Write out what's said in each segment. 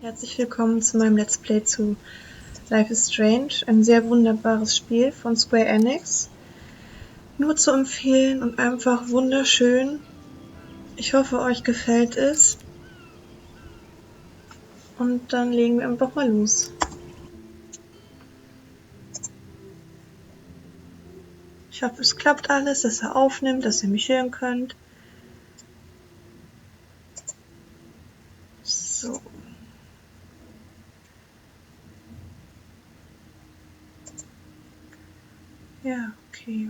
Herzlich willkommen zu meinem Let's Play zu Life is Strange, ein sehr wunderbares Spiel von Square Enix. Nur zu empfehlen und einfach wunderschön. Ich hoffe, euch gefällt es. Und dann legen wir einfach mal los. Ich hoffe, es klappt alles, dass er aufnimmt, dass ihr mich hören könnt. So. Ja, okay.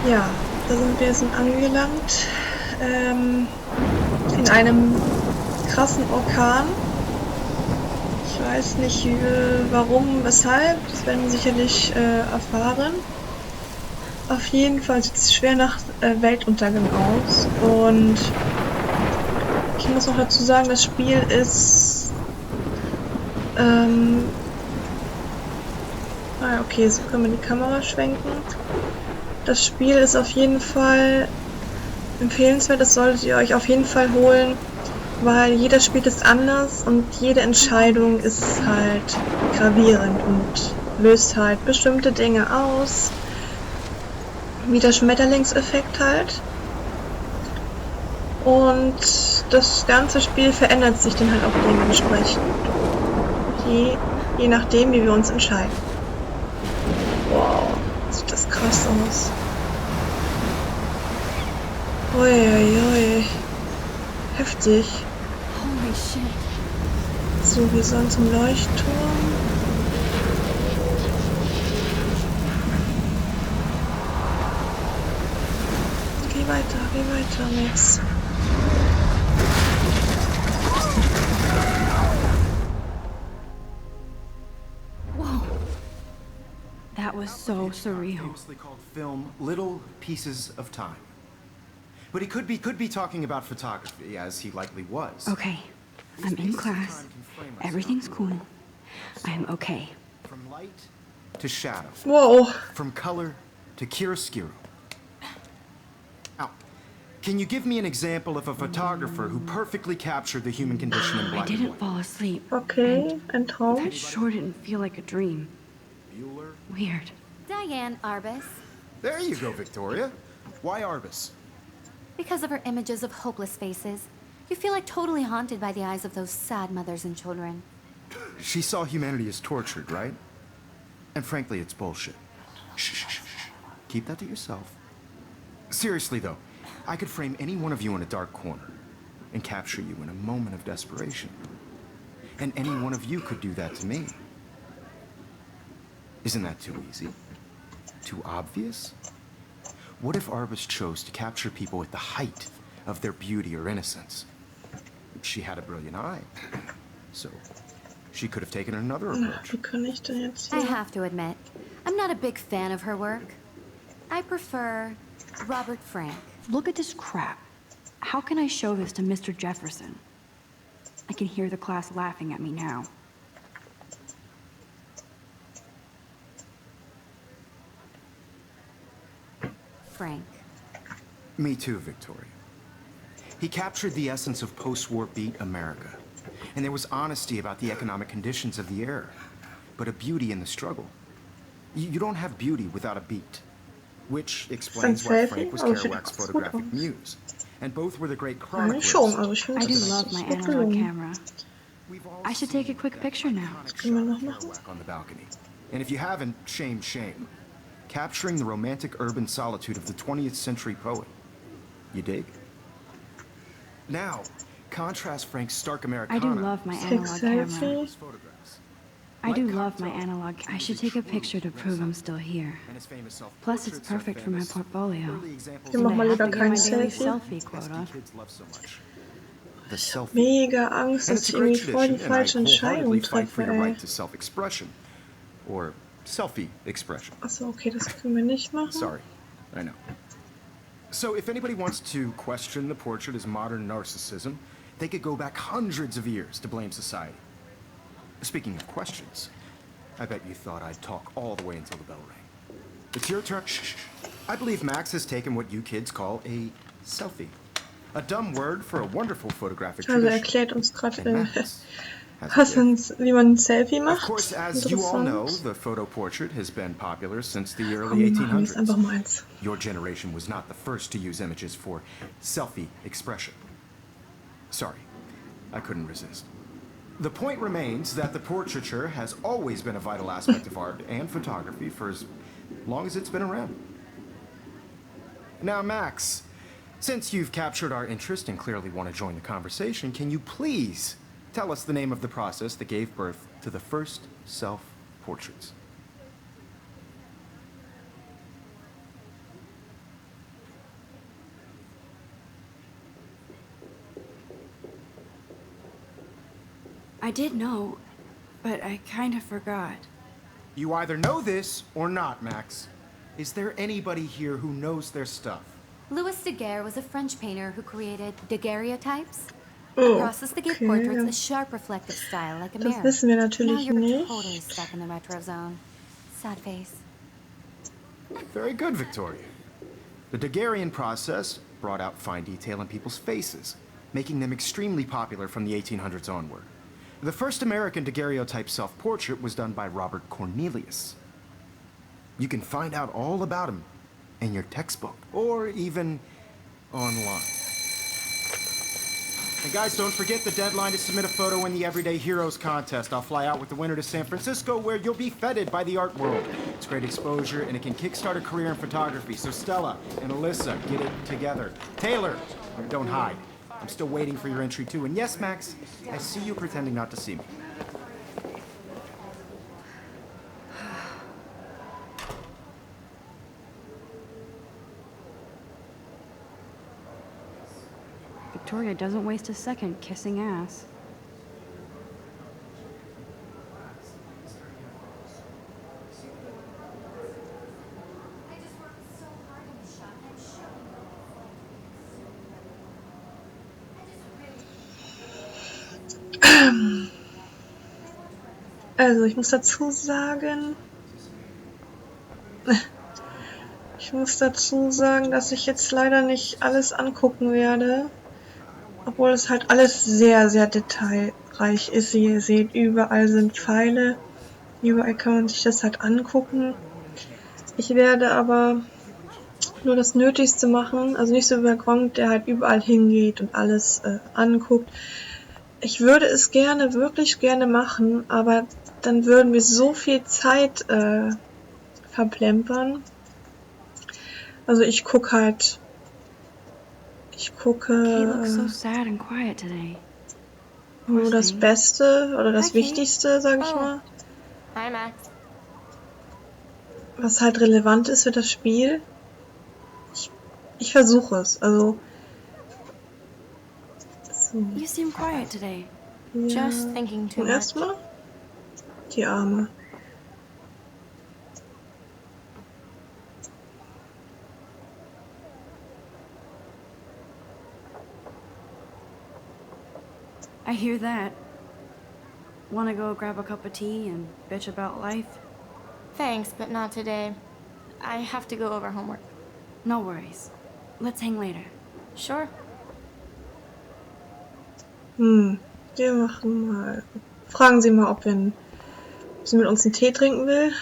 Ja, da sind wir jetzt angelangt. In einem krassen Orkan. Ich weiß nicht warum, weshalb. Das werden wir sicherlich erfahren. Auf jeden Fall sieht es schwer nach Weltuntergang aus. Und ich muss noch dazu sagen, das Spiel ist... okay, so können wir die Kamera schwenken. Das Spiel ist auf jeden Fall empfehlenswert, das solltet ihr euch auf jeden Fall holen, weil jeder spielt es anders und jede Entscheidung ist halt gravierend und löst halt bestimmte Dinge aus, wie der Schmetterlingsefekt halt. Und das ganze Spiel verändert sich dann halt auch dementsprechend, je nachdem, wie wir uns entscheiden. Wow, sieht das krass aus. Uiuiui. Heftig. Holy shit. So, wir sollen zum Leuchtturm. Geh weiter, Max. That was so surreal. Famously called film Little Pieces of Time. But he could be talking about photography, as he likely was. Okay, I'm in class. Everything's cool. I'm okay. From light to shadow. Whoa. From color to chiaroscuro. Now, can you give me an example of a photographer who perfectly captured the human condition in black and I didn't white? fall asleep. Okay, ein Traum. That sure didn't feel like a dream. Bueller? Weird. Diane Arbus. There you go, Victoria. Why Arbus? Because of her images of hopeless faces, you feel like totally haunted by the eyes of those sad mothers and children. She saw humanity as tortured, right? And frankly, it's bullshit. Shh. Keep that to yourself. Seriously, though, I could frame any one of you in a dark corner and capture you in a moment of desperation. And any one of you could do that to me. Isn't that too easy? Too obvious? What if Arbus chose to capture people at the height of their beauty or innocence? She had a brilliant eye, so she could have taken another approach. Wie kann ich denn jetzt I hier? have to admit, I'm not a big fan of her work. I prefer Robert Frank. Look at this crap. How can I show this to Mr. Jefferson? I can hear the class laughing at me now. Frank. Me too, Victoria. He captured the essence of post-war beat America. And there was honesty about the economic conditions of the era, but a beauty in the struggle. You don't have beauty without a beat. Which explains why Frank was Kerouac's photographic muse. And both were the great chroniclers. I do love my analog camera. I should take a quick picture now. Kerouac on the balcony. And if you haven't, shame, shame. Capturing the romantic urban solitude of the 20th century poet. You dig? Now, contrast Frank's stark Americana. I do love my analog camera. I do love my analog. I should take a picture to prove I'm still here. Plus, it's perfect for my portfolio. And I have to get my daily selfie quota. Mega Angst, dass ich irgendwie voll die falsche Entscheidung treffe, ey. Or selfie expression. Achso, okay, das können wir nicht machen. Sorry, I know. So if anybody wants to question the portrait as modern narcissism, they could go back hundreds of years to blame society. Speaking of questions, I bet you thought I'd talk all the way until the bell rang. It's your turn. Shh. I believe Max has taken what you kids call a selfie. A dumb word for a wonderful photographic Also tradition. erklärt uns gerade, wie man ein Selfie macht. Of course, as you all know, the photo portrait has been popular since the early 1800s. Your generation was not the first to use images for selfie expression. Sorry, I couldn't resist. The point remains that the portraiture has always been a vital aspect of art and photography for as long as it's been around. Now, Max, since you've captured our interest and clearly want to join the conversation, can you please tell us the name of the process that gave birth to the first self-portraits? I did know, but I kind of forgot. You either know this or not, Max. Is there anybody here who knows their stuff? Louis Daguerre was a French painter who created daguerreotypes. Oh, The process that gave portraits a sharp reflective style like a mirror. Das wissen wir Now natürlich you're nicht. totally stuck in the retro zone. Sad face. Very good, Victoria. The Daguerrean process brought out fine detail in people's faces, making them extremely popular from the 1800s onward. The first American daguerreotype self-portrait was done by Robert Cornelius. You can find out all about him in your textbook, or even online. And guys, don't forget the deadline to submit a photo in the Everyday Heroes contest. I'll fly out with the winner to San Francisco, where you'll be feted by the art world. It's great exposure, and it can kickstart a career in photography. So Stella and Alyssa, get it together. Taylor, don't hide. I'm still waiting for your entry too. And yes, Max, I see you pretending not to see me. Victoria doesn't waste a second kissing ass. Also, ich muss dazu sagen, dass ich jetzt leider nicht alles angucken werde. Obwohl es halt alles sehr, sehr detailreich ist. Wie ihr seht, überall sind Pfeile. Überall kann man sich das halt angucken. Ich werde aber nur das Nötigste machen. Also nicht so wie bei Gronk, der halt überall hingeht und alles anguckt. Ich würde es gerne, wirklich gerne machen, aber dann würden wir so viel Zeit verplempern. Also ich gucke nur das Beste oder das Wichtigste, sag ich mal. Hi, Max. Was halt relevant ist für das Spiel. Ich versuche es, also. So. You seem quiet today. Ja. Just thinking too Und much. erstmal die Arme. I hear that. Wanna go grab a cup of tea and bitch about life? Thanks, but not today. I have to go over homework. No worries. Let's hang later. Sure. Wir machen mal. Fragen Sie mal, ob sie mit uns einen Tee trinken will.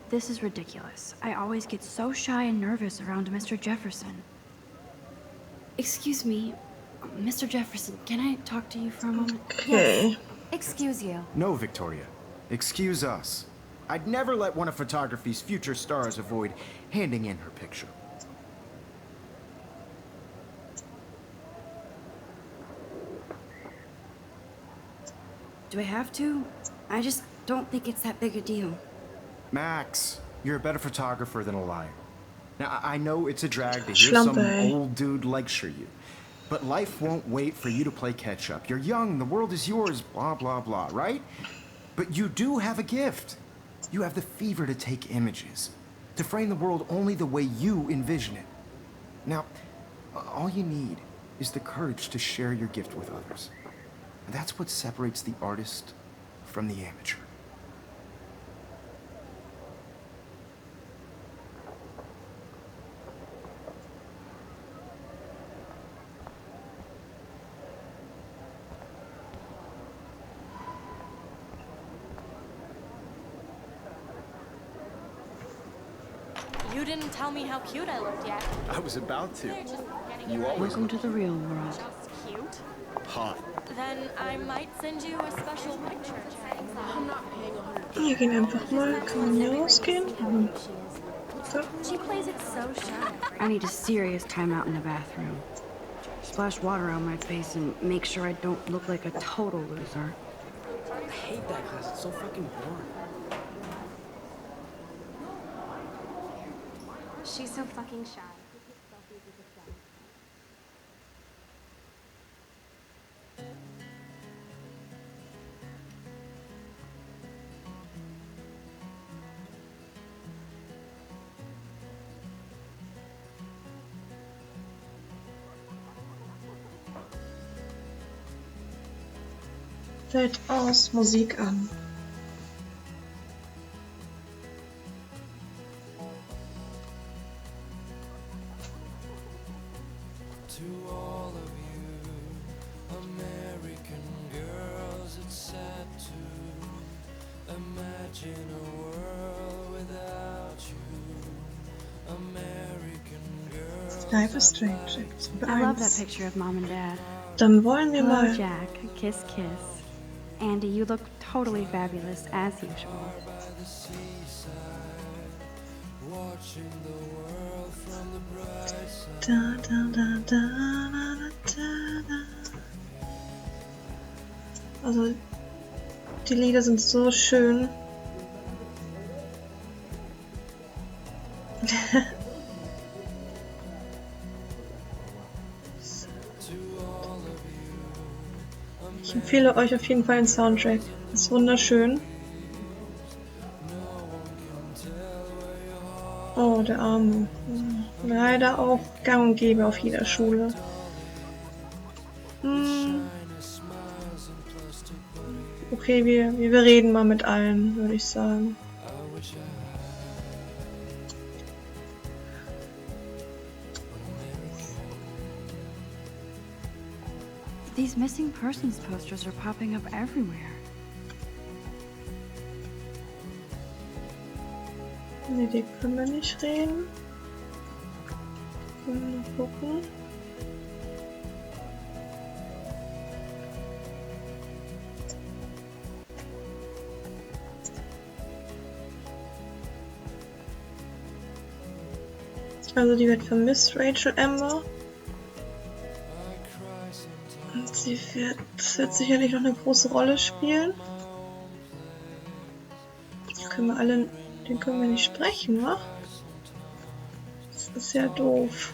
This is ridiculous. I always get so shy and nervous around Mr. Jefferson. Excuse me, Mr. Jefferson, can I talk to you for a moment? Okay. Yes. Excuse you. No, Victoria. Excuse us. I'd never let one of photography's future stars avoid handing in her picture. Do I have to? I just don't think it's that big a deal. Max, you're a better photographer than a liar. Now, I know it's a drag to hear some old dude lecture you, but life won't wait for you to play catch-up. You're young, the world is yours, blah, blah, blah, right? But you do have a gift. You have the fever to take images, to frame the world only the way you envision it. Now, all you need is the courage to share your gift with others. And that's what separates the artist from the amateur. You didn't tell me how cute I looked yet. I was about to. You always Welcome to the real world. just cute. hot. Then I might send you a special picture. I'm not paying 100. Wir gehen einfach mal. Kann man hier rausgehen? So. She plays it so shy. I need a serious timeout in the bathroom. Splash water on my face and make sure I don't look like a total loser. I hate that class. It's so fucking boring. She's so fucking shy. Wählt aus Musik an. To all of you, American girls, it's sad to imagine a world without you. American girls. Life is strange. I love that picture of Mom and Dad. Dann wollen wir Hello, mal. Jack. Kiss, kiss. Andy, you look totally fabulous, as usual. By the seaside, watching the world from the bright side. Da, da, da, da, da, da. Also, die Lieder sind so schön. Ich empfehle euch auf jeden Fall den Soundtrack. Ist wunderschön. Oh, der Arme. Leider auch gang und gäbe auf jeder Schule. Okay, wir reden mal mit allen, würde ich sagen. These missing persons posters are popping up everywhere. Ne, die können wir nicht reden. Können wir gucken. Also die wird vermisst, Rachel Amber. Und sie wird sicherlich noch eine große Rolle spielen. Den können wir nicht sprechen, wa? Das ist ja doof.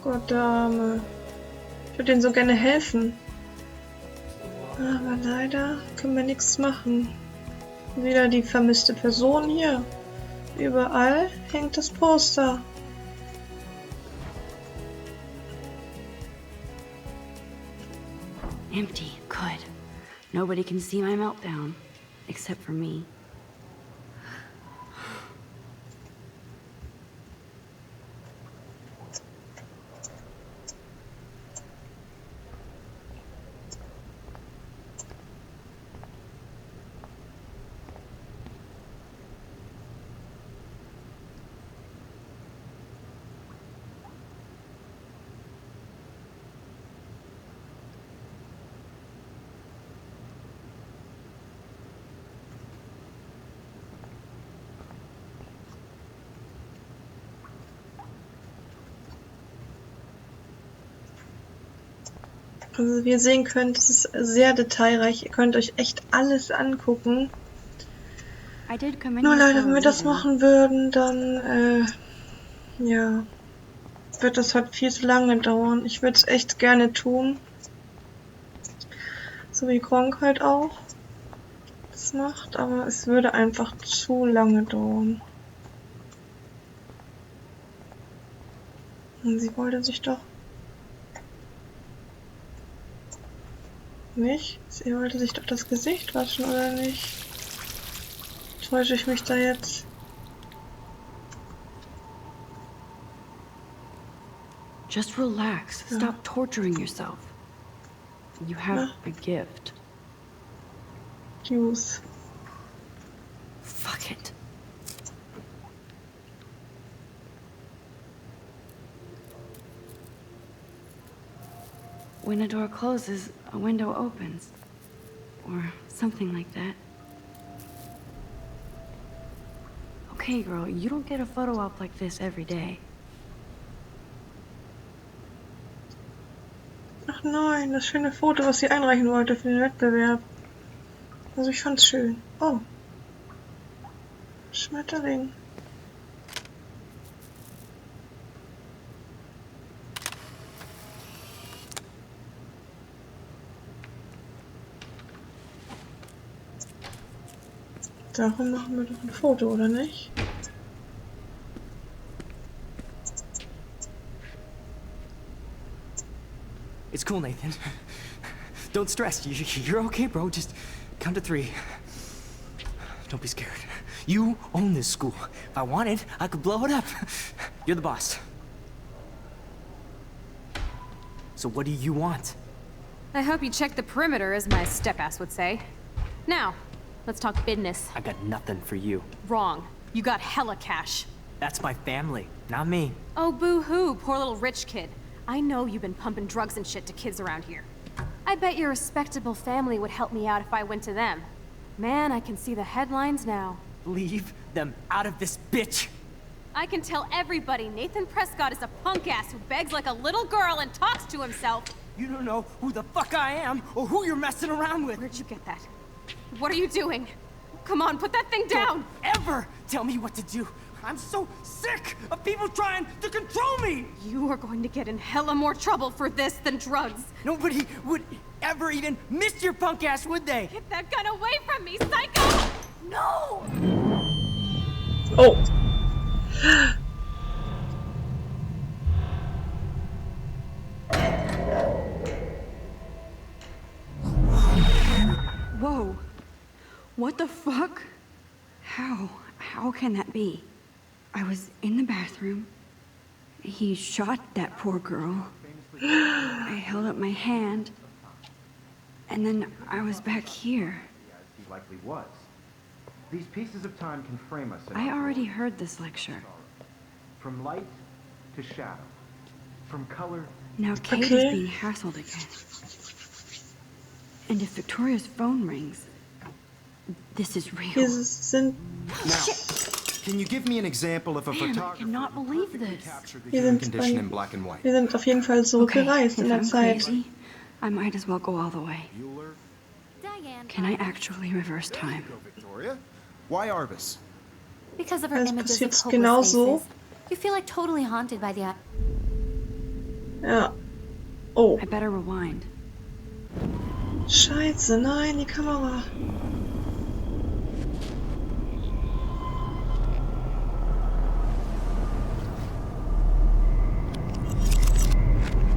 Gott, Dame. Ich würde denen so gerne helfen. Aber leider können wir nichts machen. Wieder die vermisste Person hier. Überall hängt das Poster. Empty. Good. Nobody can see my meltdown. Except for me. Also wie ihr sehen könnt, es ist sehr detailreich. Ihr könnt euch echt alles angucken. Nur leider, wenn wir das machen würden, dann ja, wird das halt viel zu lange dauern. Ich würde es echt gerne tun. So wie Gronk halt auch das macht, aber es würde einfach zu lange dauern. Und sie wollte sich doch nicht? Sie wollte sich doch das Gesicht waschen, oder nicht? Täusche ich mich da jetzt? Just relax. Stop torturing yourself. You have a gift. Use. Fuck it. When a door closes, a window opens. Or something like that. Okay, girl, you don't get a photo op like this every day. Ach nein, das schöne Foto, was sie einreichen wollte für den Wettbewerb. Also ich fand's schön. Oh. Schmetterling. Darum machen wir doch ein Foto, oder nicht? It's cool, Nathan. Don't stress. You're okay, bro. Just count to 3. Don't be scared. You own this school. If I wanted, I could blow it up. You're the boss. So what do you want? I hope you checked the perimeter, as my step-ass would say. Now, let's talk business. I got nothing for you. Wrong. You got hella cash. That's my family, not me. Oh, boo-hoo, poor little rich kid. I know you've been pumping drugs and shit to kids around here. I bet your respectable family would help me out if I went to them. Man, I can see the headlines now. Leave them out of this bitch! I can tell everybody Nathan Prescott is a punk ass who begs like a little girl and talks to himself. You don't know who the fuck I am or who you're messing around with. Where'd you get that? What are you doing? Come on, put that thing down! Don't ever tell me what to do! I'm so sick of people trying to control me! You are going to get in hella more trouble for this than drugs. Nobody would ever even miss your punk ass, would they? Get that gun away from me, psycho! No! Oh. Whoa. What the fuck? How can that be? I was in the bathroom. He shot that poor girl. I held up my hand. And then I was back here. He likely was. These pieces of time can frame us. I already heard this lecture. From light to shadow. From color. Now Kate is being hassled again. And if Victoria's phone rings, this is real. Now, can you give me an example of a photographer? I cannot believe this. Human condition in black and white. Wir sind auf jeden Fall zurückgereist in der Zeit. Crazy, I might as well go all the way. Can I actually reverse time? Victoria? Why Arbus? Because of her Es images passiert of hopeless genau faces. so. You feel like totally haunted by the... Ja. Oh. I better rewind. Scheiße, nein, die Kamera.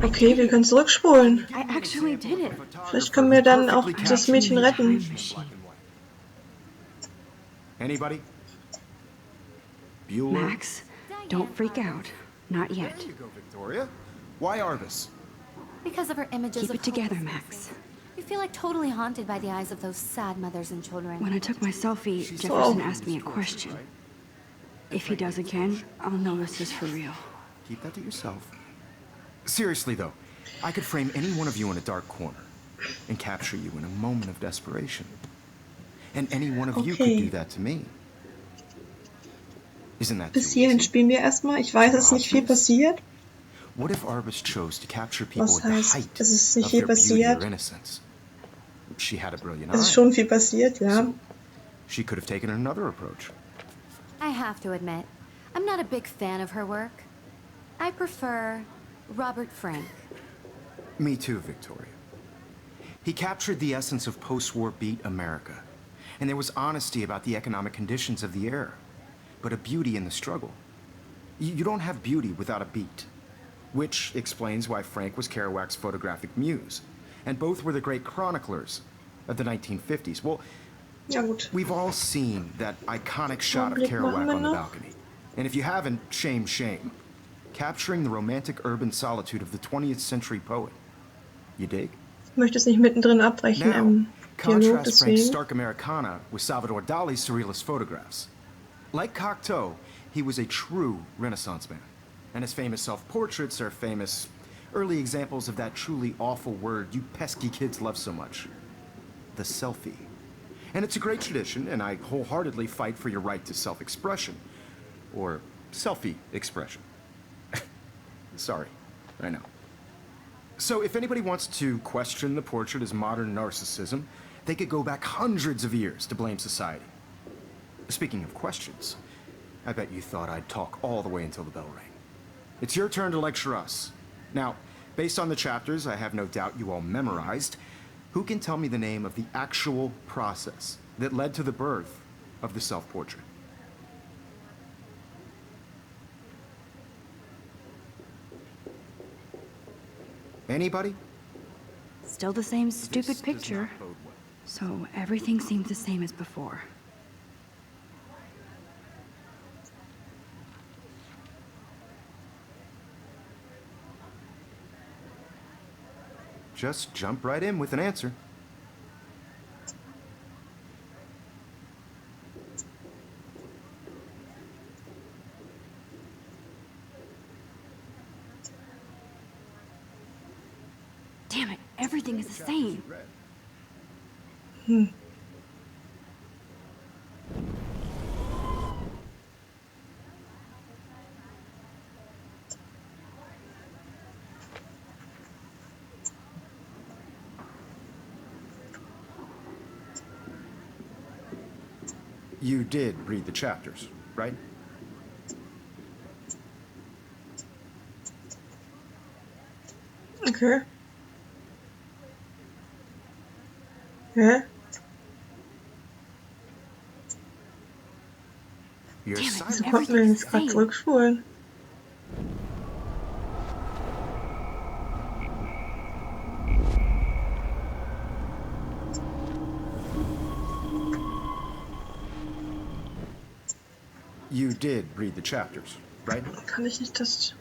Okay, wir können zurückspulen. I actually did it. Vielleicht können wir dann auch das Mädchen retten. Anybody? Bueller? Max, don't freak out. Not yet. There you go, Victoria. Why Arbus? Because of her images Keep of it together, hopeless Max. faces. You feel like totally haunted by the eyes of those sad mothers and children. When I took my selfie, Jefferson asked me a question. If he does again, I'll know this is for real. Keep that to yourself. Seriously, though, I could frame any one of you in a dark corner and capture you in a moment of desperation. And any one of you could do that to me. Isn't that Bis too hierhin easy? spielen wir erstmal. Ich weiß, es ist nicht viel passiert. What if Arbus chose to capture people Was at the heißt, height es ist nicht of viel their beauty passiert? or innocence? She had a brilliant Es ist eye. schon viel passiert, ja. She could have taken another approach. I have to admit, I'm not a big fan of her work. I prefer Robert Frank. Me too, Victoria. He captured the essence of post-war beat America. And there was honesty about the economic conditions of the era, but a beauty in the struggle. You don't have beauty without a beat. Which explains why Frank was Kerouac's photographic muse. And both were the great chroniclers of the 1950s. Well, Ja gut. we've all seen that iconic shot of Blick Kerouac machen wir on the noch. balcony. And if you haven't, shame, shame. Capturing the romantic urban solitude of the 20th century poet. You dig? Ich möchte es nicht mittendrin abbrechen Now, im Dialog, contrast Frank's deswegen. stark Americana with Salvador Dali's surrealist photographs. Like Cocteau, he was a true Renaissance man. And his famous self-portraits are famous early examples of that truly awful word you pesky kids love so much. The selfie. And it's a great tradition, and I wholeheartedly fight for your right to self-expression. Or selfie expression. Sorry, I know. So if anybody wants to question the portrait as modern narcissism, they could go back hundreds of years to blame society. Speaking of questions, I bet you thought I'd talk all the way until the bell rang. It's your turn to lecture us. Now, based on the chapters I have no doubt you all memorized, who can tell me the name of the actual process that led to the birth of the self-portrait? Anybody? Still the same stupid picture. So everything seems the same as before. Just jump right in with an answer. Damn it, everything is the same. You did read the chapters, right? Okay. Hä? Your Damn it, silence. Wieso konnten wir everything is jetzt the gerade same. zurückspulen? You did read the chapters, right? Kann ich nicht das...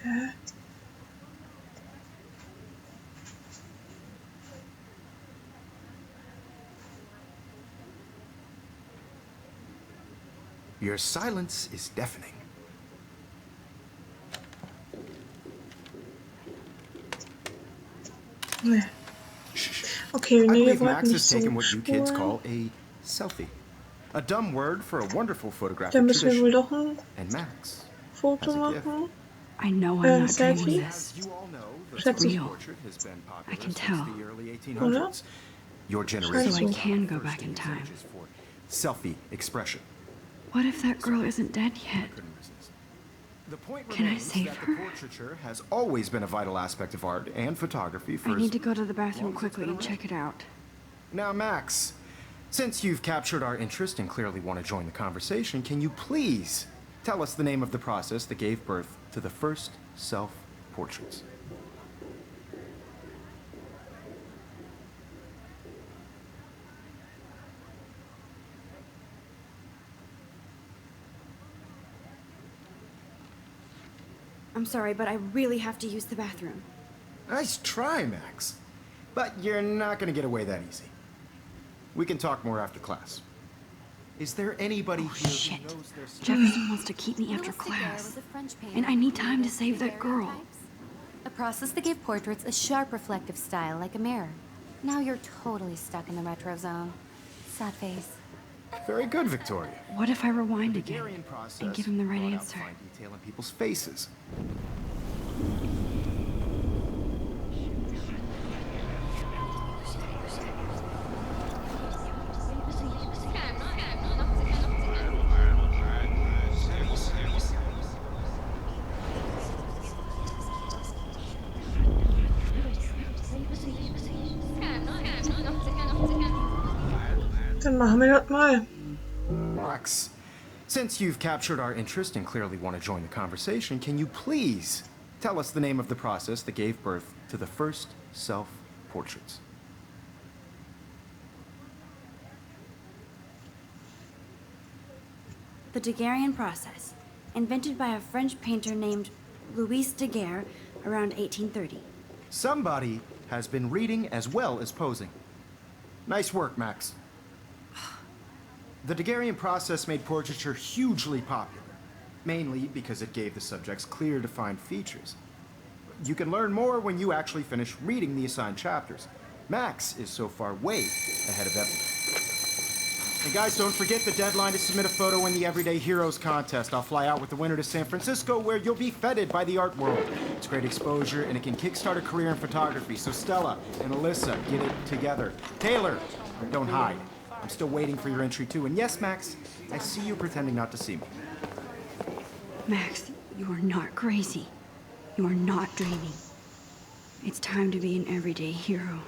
Hä? Your silence is deafening. Nee. Okay, I nee, wir believe wollten Max nicht has taken what you kids zurückspulen. call a selfie. A dumb word for a wonderful photographic Dann müssen wir wohl tradition. doch ein And Max, Foto As a gift. machen. I know I'm not Selfie? dreaming this. you all know, the Schätze ich. self-portrait has been popular I can since tell. the early 1800s. Your So generation I can go back in time. is for selfie expression. What if that girl isn't dead yet? Couldn't resist. Can I save her? Portraiture has always been a vital aspect of art and photography for... I need to go to the bathroom quickly and check it out. Now, Max, since you've captured our interest and clearly want to join the conversation, can you please tell us the name of the process that gave birth to the first self-portraits? I'm sorry, but I really have to use the bathroom. Nice try, Max. But you're not going to get away that easy. We can talk more after class. Is there anybody here shit. who knows their... Jefferson wants to keep me after class. And I need time to save that girl. A process that gave portraits a sharp reflective style like a mirror. Now you're totally stuck in the retro zone. Sad face. Very good, Victoria. What if I rewind again Hungarian process and give him the right brought out answer? fine detail in people's faces. Dann machen wir das mal. Max, since you've captured our interest and clearly want to join the conversation, can you please tell us the name of the process that gave birth to the first self-portraits? The Daguerrean process, invented by a French painter named Louis Daguerre around 1830. Somebody has been reading as well as posing. Nice work, Max. The Daguerrean process made portraiture hugely popular, mainly because it gave the subjects clear, defined features. You can learn more when you actually finish reading the assigned chapters. Max is so far way ahead of everyone. And guys, don't forget the deadline to submit a photo in the Everyday Heroes contest. I'll fly out with the winner to San Francisco, where you'll be feted by the art world. It's great exposure, and it can kickstart a career in photography. So Stella and Alyssa, get it together. Taylor, don't hide. I'm still waiting for your entry too. And yes, Max, I see you pretending not to see me. Max, you are not crazy. You are not dreaming. It's time to be an everyday hero.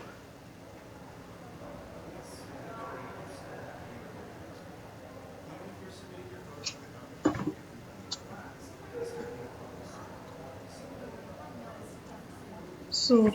So,